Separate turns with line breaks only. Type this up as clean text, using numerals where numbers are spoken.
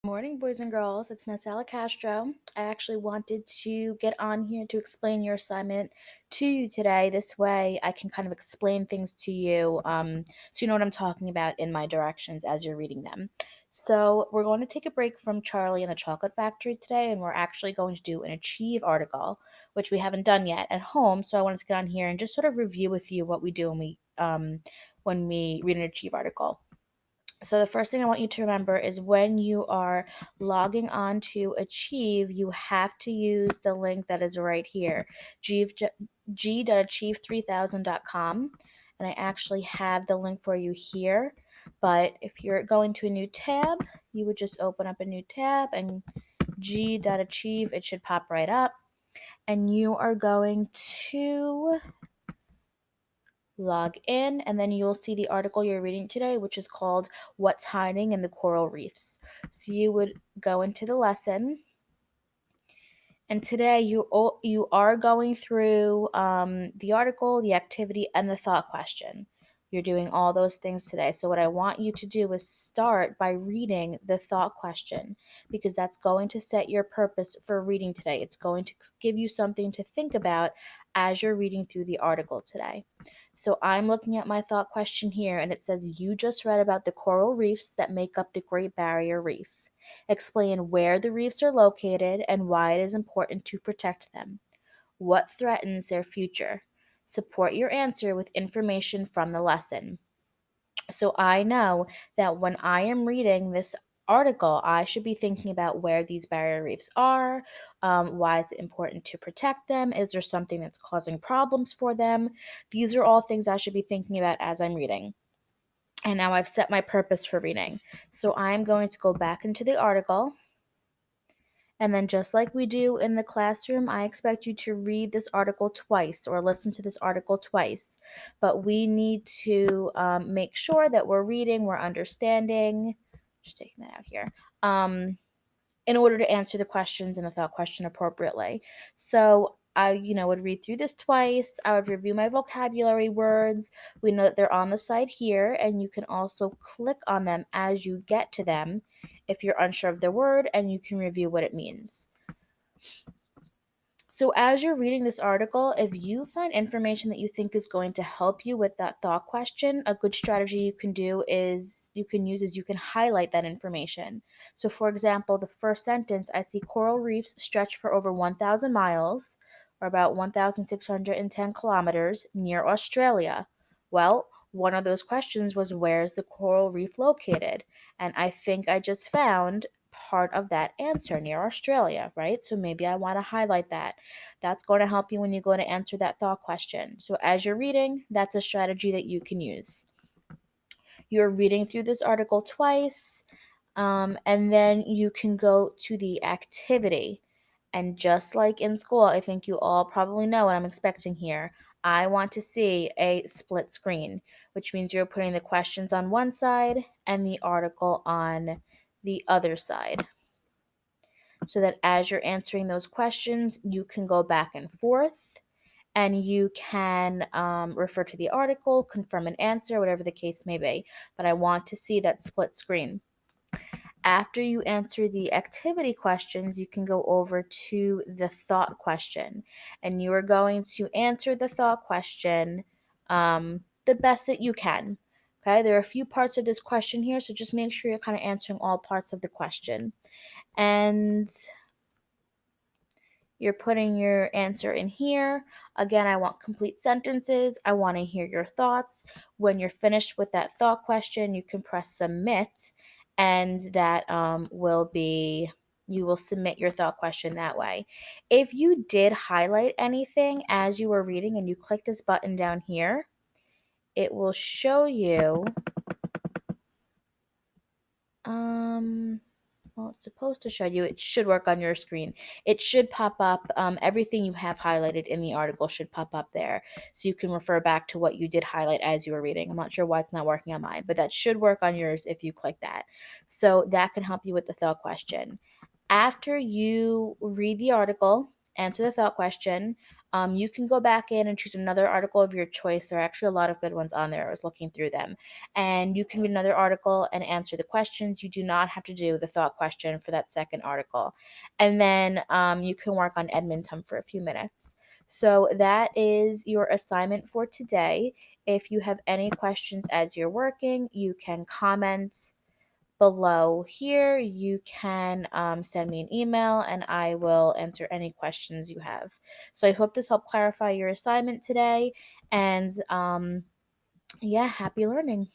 Morning, boys and girls. It's Miss Ella Castro. I actually wanted to get on here to explain your assignment to you today. This way, I can kind of explain things to you so you know what I'm talking about in my directions as you're reading them. So, we're going to take a break from Charlie and the Chocolate Factory today, and we're actually going to do an Achieve article, which we haven't done yet at home. So, I wanted to get on here and just sort of review with you what we do when we read an Achieve article. So the first thing I want you to remember is when you are logging on to Achieve, you have to use the link that is right here, g.achieve3000.com. And I actually have the link for you here. But if you're going to a new tab, you would just open up a new tab and g.achieve, it should pop right up. And you are going to log in, and then you'll see the article you're reading today, which is called What's Hiding in the Coral Reefs. So you would go into the lesson, and today you are going through the article, the activity, and the thought question. You're doing all those things today. So what I want you to do is start by reading the thought question, because that's going to set your purpose for reading today. It's going to give you something to think about as you're reading through the article today. So I'm looking at my thought question here, and it says, you just read about the coral reefs that make up the Great Barrier Reef. Explain where the reefs are located and why it is important to protect them. What threatens their future? Support your answer with information from the lesson. So I know that when I am reading this article, I should be thinking about where these barrier reefs are. Why is it important to protect them? Is there something that's causing problems for them? These are all things I should be thinking about as I'm reading. And now I've set my purpose for reading. So I'm going to go back into the article. And then, just like we do in the classroom, I expect you to read this article twice or listen to this article twice. But we need to make sure that we're reading, we're understanding. Just taking that out here. In order to answer the questions in the thought question appropriately. So I would read through this twice. I would review my vocabulary words. We know that they're on the side here, and you can also click on them as you get to them if you're unsure of the word, and you can review what it means. So, as you're reading this article, if you find information that you think is going to help you with that thought question, a good strategy you can use is you can highlight that information. So, for example, the first sentence, I see coral reefs stretch for over 1,000 miles, or about 1,610 kilometers, near Australia. Well, one of those questions was, where's the coral reef located? And I think I just found part of that answer, near Australia, right? So maybe I want to highlight that. That's going to help you when you go to answer that thought question. So as you're reading, that's a strategy that you can use. You're reading through this article twice, and then you can go to the activity. And just like in school, I think you all probably know what I'm expecting here. I want to see a split screen, which means you're putting the questions on one side and the article on the other side, so that as you're answering those questions, you can go back and forth, and you can refer to the article, confirm an answer, whatever the case may be. But I want to see that split screen. After you answer the activity questions, you can go over to the thought question, and you are going to answer the thought question the best that you can. Okay, there are a few parts of this question here, so just make sure you're kind of answering all parts of the question. And you're putting your answer in here. Again, I want complete sentences. I want to hear your thoughts. When you're finished with that thought question, you can press submit, and that you will submit your thought question that way. If you did highlight anything as you were reading and you click this button down here, it will show you well, it's supposed to show you. It should work on your screen. It should pop up. Everything you have highlighted in the article should pop up there. So you can refer back to what you did highlight as you were reading. I'm not sure why it's not working on mine, but that should work on yours if you click that. So that can help you with the thought question. After you read the article, answer the thought question, You can go back in and choose another article of your choice. There are actually a lot of good ones on there. I was looking through them. And you can read another article and answer the questions. You do not have to do the thought question for that second article. And then you can work on Edmonton for a few minutes. So that is your assignment for today. If you have any questions as you're working, you can comment below here. You can send me an email and I will answer any questions you have. So I hope this helped clarify your assignment today. And yeah, happy learning.